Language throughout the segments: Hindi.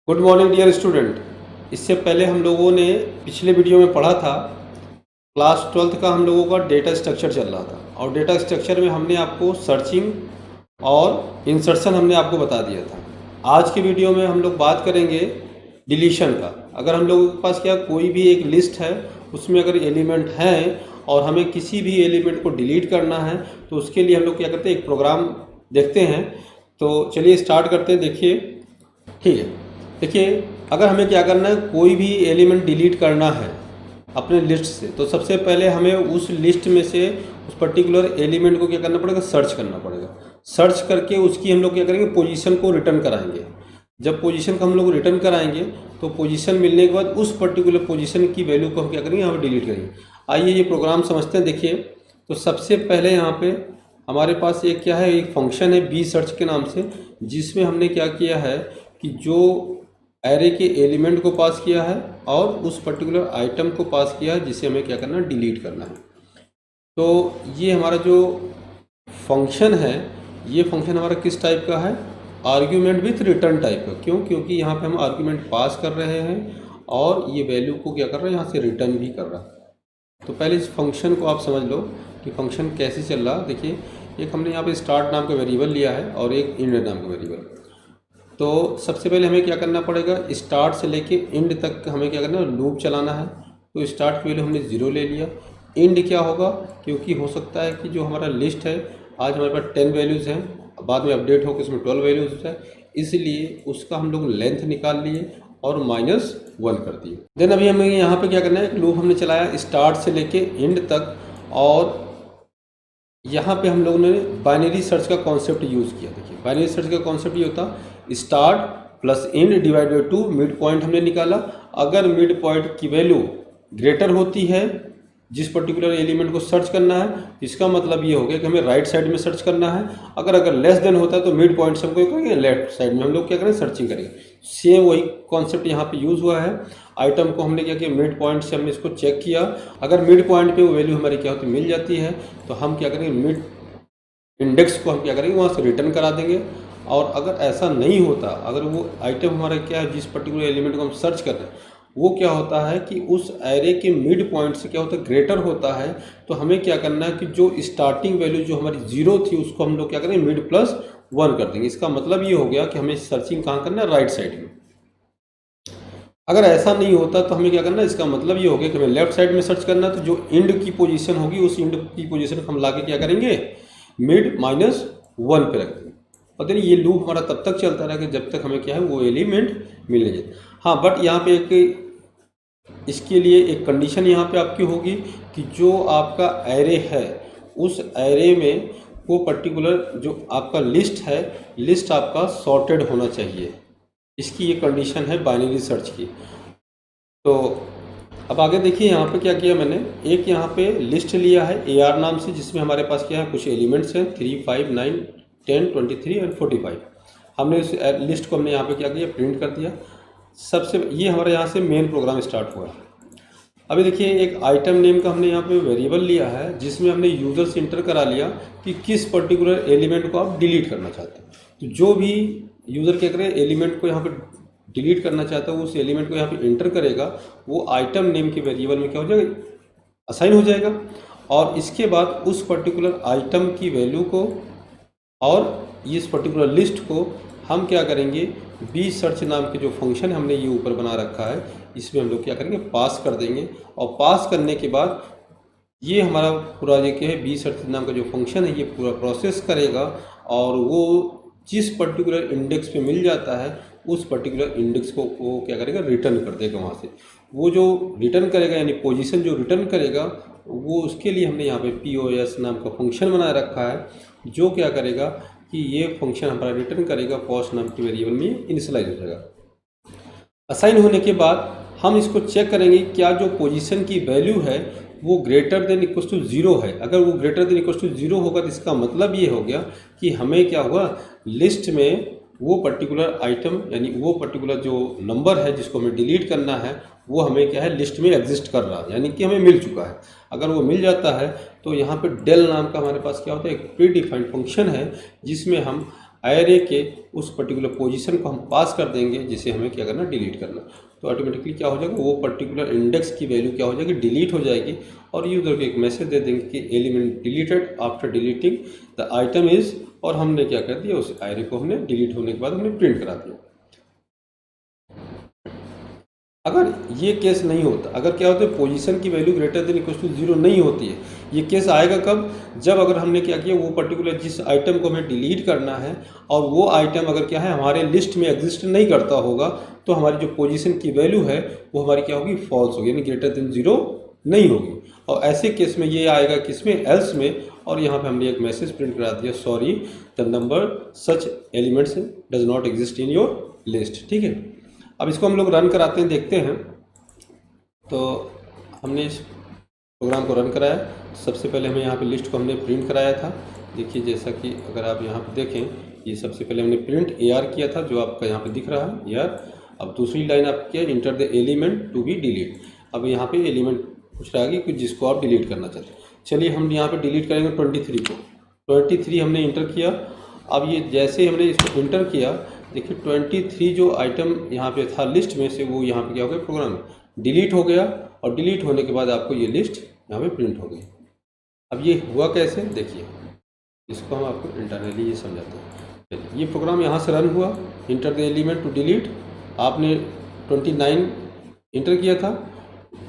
Good morning dear student. इससे पहले हम लोगों ने पिछले वीडियो में पढ़ा था क्लास 12th का हम लोगों का डेटा स्ट्रक्चर चल रहा था और डेटा स्ट्रक्चर में हमने आपको सर्चिंग और इंसर्शन हमने आपको बता दिया था। आज के वीडियो में हम लोग बात करेंगे डिलीशन का। अगर हम लोगों के पास क्या कोई भी एक लिस्ट है, उसमें अगर एलिमेंट हैं और हमें किसी भी एलिमेंट को डिलीट करना है तो उसके लिए हम लोग क्या करते हैं, एक प्रोग्राम देखते हैं। तो चलिए स्टार्ट करते हैं। देखिए, ठीक है। देखिए, अगर हमें क्या करना है, कोई भी एलिमेंट डिलीट करना है अपने लिस्ट से, तो सबसे पहले हमें उस लिस्ट में से उस पर्टिकुलर एलिमेंट को क्या करना पड़ेगा, सर्च करना पड़ेगा। सर्च करके उसकी हम लोग क्या करेंगे, पोजीशन को रिटर्न कराएंगे। जब पोजीशन को हम लोग रिटर्न कराएंगे तो पोजीशन मिलने के बाद उस पर्टिकुलर पोजीशन की वैल्यू को हम क्या करेंगे, यहाँ पर डिलीट करेंगे। आइए ये प्रोग्राम समझते हैं। देखिए, तो सबसे पहले यहाँ पे हमारे पास एक क्या है, एक फंक्शन है बी सर्च के नाम से, जिसमें हमने क्या किया है कि जो एरे के एलिमेंट को पास किया है और उस पर्टिकुलर आइटम को पास किया है जिसे हमें क्या करना है, डिलीट करना है। तो ये हमारा जो फंक्शन है, ये फंक्शन हमारा किस टाइप का है, आर्ग्यूमेंट विथ रिटर्न टाइप का। क्यों? क्योंकि यहाँ पे हम आर्ग्यूमेंट पास कर रहे हैं और ये वैल्यू को क्या कर रहा है, यहाँ से रिटर्न भी कर रहा है। तो पहले इस फंक्शन को आप समझ लो कि फंक्शन कैसे चल रहा है। देखिए, एक हमने यहाँ पे स्टार्ट नाम का वेरिएबल लिया है और एक इंड नाम का वेरिएबल। तो सबसे पहले हमें क्या करना पड़ेगा, स्टार्ट से लेके एंड तक हमें क्या करना है, लूप चलाना है। तो स्टार्ट की वैल्यू हमने 0 ले लिया। एंड क्या होगा, क्योंकि हो सकता है कि जो हमारा लिस्ट है, आज हमारे पास 10 वैल्यूज़ हैं, बाद में अपडेट होकर इसमें 12 वैल्यूज़ है, इसलिए उसका हम लोग लेंथ निकाल लिए और -1 कर दिए। देन अभी हमें यहाँ पे क्या करना है, एक लूप हमने चलाया स्टार्ट से लेके एंड तक, और यहाँ पे हम लोगों ने बाइनरी सर्च का कॉन्सेप्ट यूज़ किया। देखिए, बाइनरी सर्च का कॉन्सेप्ट ये होता, start plus and divided by 2, mid point हमने निकाला। अगर मिड पॉइंट की वैल्यू ग्रेटर होती है जिस पर्टिकुलर एलिमेंट को सर्च करना है, इसका मतलब ये हो गया कि हमें राइट साइड में सर्च करना है। अगर लेस देन होता है तो मिड पॉइंट से हम करेंगे लेफ्ट साइड में हम लोग क्या करें, सर्चिंग करेंगे। सेम वही कॉन्सेप्ट यहाँ पे यूज़ हुआ है। आइटम को हमने क्या किया, मिड पॉइंट से हमने इसको चेक किया। अगर मिड पॉइंट पे वो वैल्यू हमारी क्या होती मिल जाती है, तो हम क्या करेंगे, मिड इंडेक्स को हम क्या करेंगे, वहाँ से रिटर्न करा देंगे। और अगर ऐसा नहीं होता, अगर वो आइटम हमारा क्या है, जिस पर्टिकुलर एलिमेंट को हम सर्च कर रहे हैं, वो क्या होता है कि उस एरे के मिड पॉइंट से क्या होता है, ग्रेटर होता है, तो हमें क्या करना है कि जो स्टार्टिंग वैल्यू जो हमारी 0 थी, उसको हम लोग क्या करेंगे, मिड प्लस 1 कर देंगे। इसका मतलब ये हो गया कि हमें सर्चिंग कहाँ करना है, राइट साइड में। अगर ऐसा नहीं होता तो हमें क्या करना है, इसका मतलब ये हो गया कि हमें लेफ्ट साइड में सर्च करना है। तो जो इंड की पोजीशन होगी, उस इंड की पोजीशन को हम लाके क्या करेंगे, मिड -1 पे रख देंगे। और देन ये लूप हमारा तब तक चलता रहेगा जब तक हमें क्या है, वो एलिमेंट मिलने जाए। हाँ, बट यहाँ पे एक इसके लिए एक कंडीशन यहाँ पे आपकी होगी कि जो आपका एरे है, उस एरे में वो पर्टिकुलर जो आपका लिस्ट है, लिस्ट आपका सॉर्टेड होना चाहिए। इसकी ये कंडीशन है बाइनरी सर्च की। तो अब आगे देखिए, यहाँ पे क्या किया मैंने, एक यहाँ पे लिस्ट लिया है AR नाम से, जिसमें हमारे पास क्या है, कुछ एलिमेंट्स हैं 3, 5, 9, 10, 23 और 45। हमने इस लिस्ट को हमने यहाँ पे क्या किया, प्रिंट कर दिया। सबसे ये हमारे यहाँ से मेन प्रोग्राम स्टार्ट हुआ है। अभी देखिए, एक आइटम नेम का हमने यहाँ पे वेरिएबल लिया है, जिसमें हमने यूज़र से इंटर करा लिया कि किस पर्टिकुलर एलिमेंट को आप डिलीट करना चाहते हैं। तो जो भी यूज़र क्या करे, एलिमेंट को यहाँ पे डिलीट करना चाहता है, उस एलिमेंट को यहाँ पे इंटर करेगा, वो आइटम नेम के वेरिएबल में क्या हो जाएगा, असाइन हो जाएगा। और इसके बाद उस पर्टिकुलर आइटम की वैल्यू को और इस पर्टिकुलर लिस्ट को हम क्या करेंगे, बी सर्च नाम के जो फंक्शन हमने ये ऊपर बना रखा है, इसमें हम लोग क्या करेंगे, पास कर देंगे। और पास करने के बाद ये हमारा पूरा ये क्या है, बी सर्च नाम का जो फंक्शन है, ये पूरा प्रोसेस करेगा और वो जिस पर्टिकुलर इंडेक्स पे मिल जाता है, उस पर्टिकुलर इंडेक्स को वो क्या करेगा, रिटर्न कर देगा वहाँ से। वो जो रिटर्न करेगा, यानी पोजीशन जो रिटर्न करेगा, वो उसके लिए हमने यहाँ पे POS नाम का फंक्शन बना रखा है, जो क्या करेगा कि ये फंक्शन हमारा रिटर्न करेगा, पोस्ट नाम के वेरिएबल में इनिशियलाइज हो जाएगा। असाइन होने के बाद हम इसको चेक करेंगे क्या जो पोजीशन की वैल्यू है वो ग्रेटर देन इक्वल टू 0 है। अगर वो ग्रेटर देन इक्वल टू 0 होगा तो इसका मतलब ये हो गया कि हमें क्या हुआ, लिस्ट में वो पर्टिकुलर आइटम, यानी वो पर्टिकुलर जो नंबर है जिसको हमें डिलीट करना है, वो हमें क्या है, लिस्ट में एग्जिस्ट कर रहा है, यानी कि हमें मिल चुका है। अगर वो मिल जाता है तो यहाँ पे डेल नाम का हमारे पास क्या होता है, एक प्री डिफाइंड फंक्शन है, जिसमें हम एरे के उस पर्टिकुलर पोजीशन को हम पास कर देंगे जिसे हमें क्या करना, डिलीट करना। तो ऑटोमेटिकली क्या हो जाएगा, वो पर्टिकुलर इंडेक्स की वैल्यू क्या हो जाएगी, डिलीट हो जाएगी। और यूज़र को एक मैसेज दे देंगे कि element deleted after deleting the item is, और हमने क्या कर दिया, उस एरे को हमने डिलीट होने के बाद हमने प्रिंट करा दिया। अगर ये केस नहीं होता, अगर क्या होता है, पोजीशन की value greater than equal to 0 नहीं होती है, ये केस आएगा कब, जब अगर हमने क्या किया, वो पर्टिकुलर जिस आइटम को हमें डिलीट करना है और वो आइटम अगर क्या है हमारे लिस्ट में एग्जिस्ट नहीं करता होगा, तो हमारी जो पोजीशन की वैल्यू है वो हमारी क्या होगी, फॉल्स होगी, यानी ग्रेटर देन 0 नहीं होगी। और ऐसे केस में ये आएगा किसमें, एल्स में। और यहाँ पे हमने एक मैसेज प्रिंट करा दिया, sorry the number such elements does not exist in your list. ठीक है, अब इसको हम लोग रन कराते हैं, देखते हैं। तो हमने इस प्रोग्राम को रन कराया। सबसे पहले हमें यहाँ पे लिस्ट को हमने प्रिंट कराया था। देखिए जैसा कि अगर आप यहाँ पे देखें, ये सबसे पहले हमने प्रिंट AR किया था, जो आपका यहाँ पे दिख रहा है AR। अब दूसरी लाइन आप किया, enter the element to be delete. अब यहाँ पे एलिमेंट पूछ रहा है कि जिसको आप डिलीट करना चाहते हैं। चलिए हम यहाँ पे डिलीट करेंगे 23 को। 23 हमने इंटर किया। अब ये जैसे हमने इसको इंटर किया, देखिए 23 जो आइटम यहाँ पे था लिस्ट में से, वो यहाँ पे क्या हो गया, प्रोग्राम डिलीट हो गया। और डिलीट होने के बाद आपको ये लिस्ट यहाँ पे प्रिंट हो गई। अब ये हुआ कैसे, देखिए इसको हम आपको इंटरनली ये समझाते हैं। ये प्रोग्राम यहाँ से रन हुआ, enter the element to delete. आपने 29 इंटर किया था,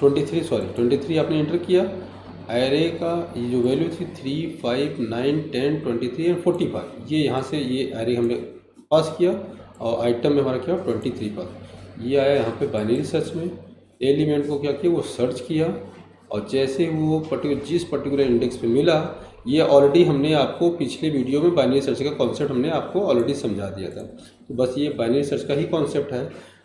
23 आपने इंटर किया। एरे का ये जो वैल्यू थी 3, 5, 9, 10, 23 और 45, ये यहाँ से ये एरे हमने पास किया। और आइटम में हमारा क्या 23 पास, ये आया यहाँ पे बाइनरी सर्च में। एलिमेंट को क्या किया, वो सर्च किया, और जैसे वो जिस पर्टिकुलर इंडेक्स पे मिला, ये ऑलरेडी हमने आपको पिछले वीडियो में बाइनरी सर्च का कॉन्सेप्ट हमने आपको ऑलरेडी समझा दिया था। तो बस ये बाइनरी सर्च का ही कॉन्सेप्ट है।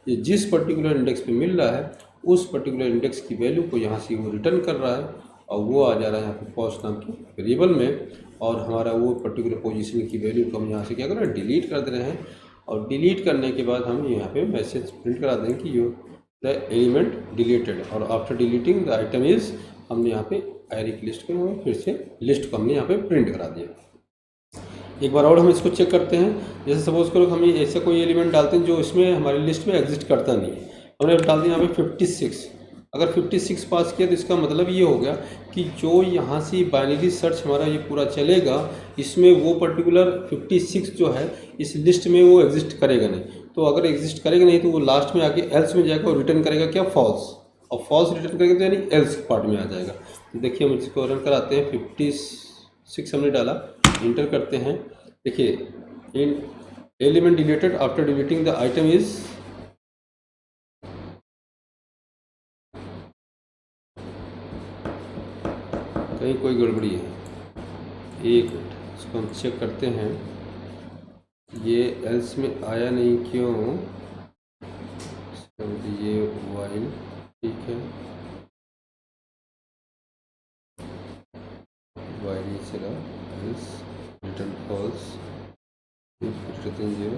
ये जिस पर्टिकुलर इंडेक्स पे मिल रहा है, उस पर्टिकुलर इंडेक्स की वैल्यू को यहाँ से वो रिटर्न कर रहा है, और वो आ जा रहा है यहाँ पे पोस्ट नाम के वेरिएबल में। और हमारा वो पर्टिकुलर पोजीशन की वैल्यू को हम यहाँ से क्या कर रहे हैं, डिलीट कर दे रहे हैं। और डिलीट करने के बाद हम यहाँ पे मैसेज प्रिंट करा दें कि यो द एलिमेंट डिलीटेड, और after deleting the item is, हमने यहाँ पे एरे की लिस्ट को हमें फिर से लिस्ट को हमने यहाँ पे प्रिंट करा दिया। एक बार और हम इसको चेक करते हैं। जैसे सपोज करो हम ये ऐसे कोई एलिमेंट डालते हैं जो इसमें हमारी लिस्ट में एग्जिस्ट करता नहीं है, हमने डाल दिया यहाँ पे 56। अगर 56 पास किया तो इसका मतलब ये हो गया कि जो यहाँ से बाइनरी सर्च हमारा ये पूरा चलेगा, इसमें वो पर्टिकुलर 56 जो है इस लिस्ट में वो एग्जिस्ट करेगा नहीं। तो अगर एग्जिस्ट करेगा नहीं तो वो लास्ट में आके एल्स में जाएगा और रिटर्न करेगा क्या, फॉल्स। और फॉल्स रिटर्न करेगा तो यानी एल्स पार्ट में आ जाएगा। तो देखिए हम इसको रन कराते हैं। 56 हमने डाला, इंटर करते हैं। देखिए इन element deleted after deleting the item is, कहीं कोई गड़बड़ी है। एक मिनट, इसको हम चेक करते हैं, ये एल्स में आया नहीं क्यों। ये वाइल ठीक है, वाइल ही चला, else return false, return 0।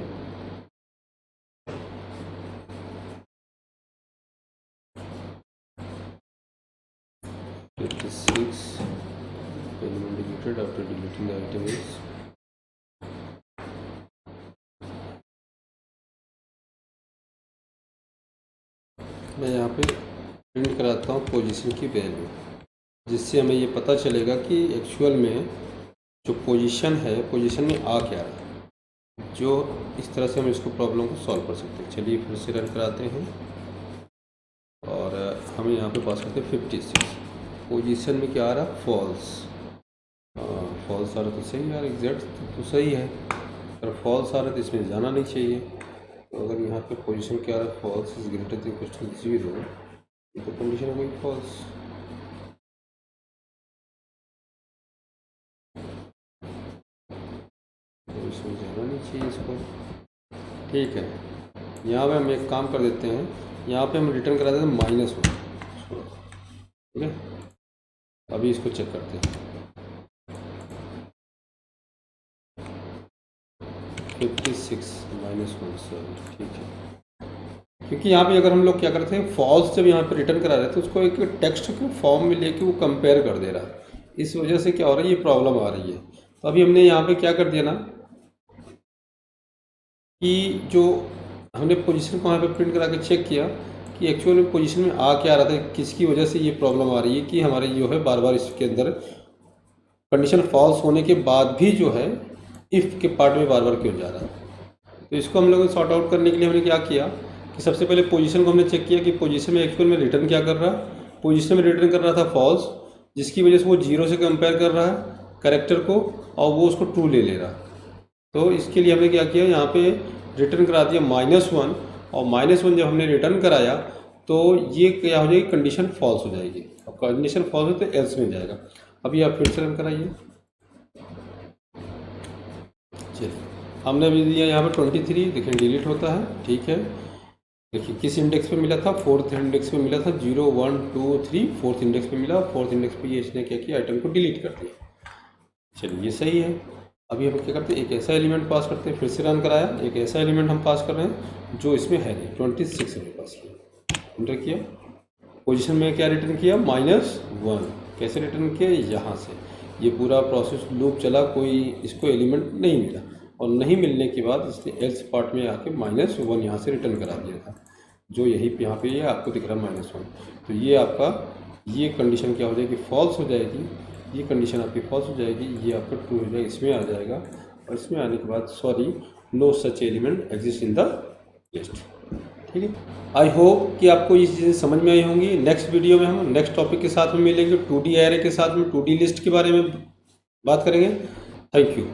Element deleted after deleting the item is, मैं यहाँ पे प्रिंट कराता हूँ पोजीशन की वैल्यू, जिससे हमें ये पता चलेगा कि एक्चुअल में जो पोजीशन है, पोजीशन में आ क्या रहा है। जो इस तरह से हम इसको प्रॉब्लम को सॉल्व कर सकते हैं। चलिए फिर से रन कराते हैं, और हम यहाँ पे पास करते हैं 56। पोजीशन में क्या आ रहा, फॉल्स। फॉल्स आ रहा तो सही यार, एग्जैक्ट तो सही है। अगर फॉल्स आ रहा है तो इसमें जाना नहीं चाहिए। तो अगर यहाँ पे पोजीशन क्या आ रहा है, false is greater than equal to 0, तो कंडीशन हो गई फॉल्स। तो इसमें जाना नहीं चाहिए इसको। ठीक है, यहाँ पे हम एक काम कर देते हैं, यहाँ पे हम रिटर्न करा देते हैं -1। ठीक है, अभी इसको चेक करते हैं। 56 -1, सॉरी, ठीक है। क्योंकि यहाँ पे अगर हम लोग क्या करते हैं, फॉल्स जब यहाँ पे रिटर्न करा रहे थे तो उसको एक टेक्स्ट के फॉर्म में लेके वो कंपेयर कर दे रहा है। इस वजह से क्या हो रहा है, ये प्रॉब्लम आ रही है। तो अभी हमने यहाँ पे क्या कर दिया ना, कि जो हमने पोजीशन को वहाँ पे प्रिंट करा के चेक किया कि एक्चुअल में पोजीशन में आ क्या रहा था, किसकी वजह से ये प्रॉब्लम आ रही है कि हमारे जो है बार बार इसके अंदर कंडीशन फॉल्स होने के बाद भी जो है इफ़ के पार्ट में बार बार क्यों जा रहा है। तो इसको हम लोगों ने सॉर्ट आउट करने के लिए हमने क्या किया कि सबसे पहले पोजीशन को हमने चेक किया कि पोजीशन में एक्चुअल में रिटर्न क्या कर रहा है। पोजीशन में रिटर्न कर रहा था फॉल्स, जिसकी वजह से वो 0 से कंपेयर कर रहा है कैरेक्टर को और वो उसको ट्रू ले ले रहा है। तो इसके लिए हमने क्या किया, यहाँ पे रिटर्न करा दिया -1 और -1 जब हमने रिटर्न कराया तो ये क्या हो जाएगी, कंडीशन फॉल्स हो जाएगी। और कंडीशन फॉल्स हो तो एल्स में जाएगा। अभी आप फिर से रन कराइए। चलिए हमने अभी दिया यहाँ पे 23, देखिए डिलीट होता है, ठीक है। देखिए किस इंडेक्स पे मिला था, 4th इंडेक्स पे मिला था, 0 1 2 3 4th इंडेक्स पे मिला। 4th इंडेक्स पे ये इसने क्या किया, आइटम को डिलीट कर दिया। चलिए ये सही है। अभी हम क्या करते हैं, एक ऐसा एलिमेंट पास करते हैं, फिर से रन कराया, एक ऐसा एलिमेंट हम पास कर रहे हैं जो इसमें है नहीं। 26 हमने पास किया, एंटर किया। पोजीशन में क्या रिटर्न किया, -1। कैसे रिटर्न किया, यहाँ से। ये पूरा प्रोसेस लूप चला, कोई इसको एलिमेंट नहीं मिला और नहीं मिलने के बाद इसने एल्स पार्ट में आके -1 यहाँ से रिटर्न करा दिया था, जो यही पे यहाँ पे ये आपको दिख रहा है -1। तो ये आपका ये कंडीशन क्या हो जाएगी, फॉल्स हो जाएगी। ये कंडीशन आपकी फॉल्स हो जाएगी, ये आपका ट्रू हो जाएगा, इसमें आ जाएगा। और इसमें आने के बाद sorry no such element exist in the list. ठीक है, आई होप कि आपको ये चीज़ें समझ में आई होंगी। नेक्स्ट वीडियो में हम नेक्स्ट टॉपिक के साथ में मिलेंगे, 2D एरे के साथ में 2D लिस्ट के बारे में बात करेंगे। Thank you.